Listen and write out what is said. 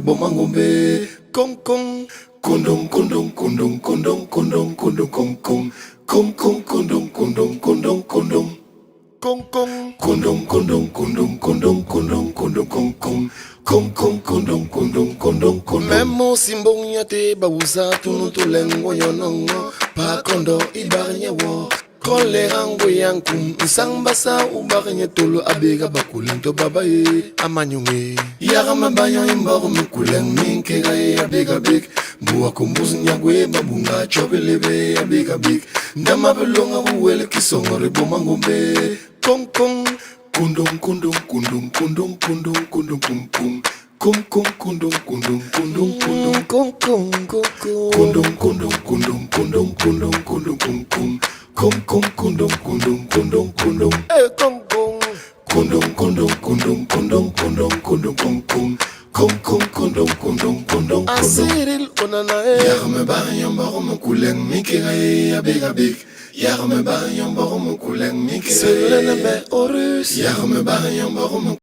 bomangombe. Kong kong, kondom kondom kondom kondom kondom kondom kong kong. Kong kong kondom kondom kondom kondom. Kong kong, kondom kondom kondom kondom kondom kondom kong kong. Kong kong kondom kondom kondom kondom. Memo simbong yate bausa tunu tulengo yonongo. Pa kondo ibarnya wo. Kole rango yankum isang basa ubarnya tulu abega bakulento babae amanyunge. Yara mabanyo imbago mukuleng minke gae abega big. Bua kumbuzi nyagwe babunga chobelebe abega big. Ndama belonga uwele kisongore bomangombe. Kong kong, kundum kundum kundum kundum kundum kundum kum kum. Kum kum kundum kundum kundum kundum kum kum kum kum. Kundum kundum kundum kundum kundum kundum kum kum. Kum kum kundum kundum kundum kundum. Kum kum. Kundum kundum kundum kundum kundum kundum kum kum. Kum kum kundum kundum kundum kundum. Asiril onana yarme ba yamba mo kuleng mikira abega big. Yarme ba yamba mo kuleng mikira. Selene be orus. Yarme ba yamba mo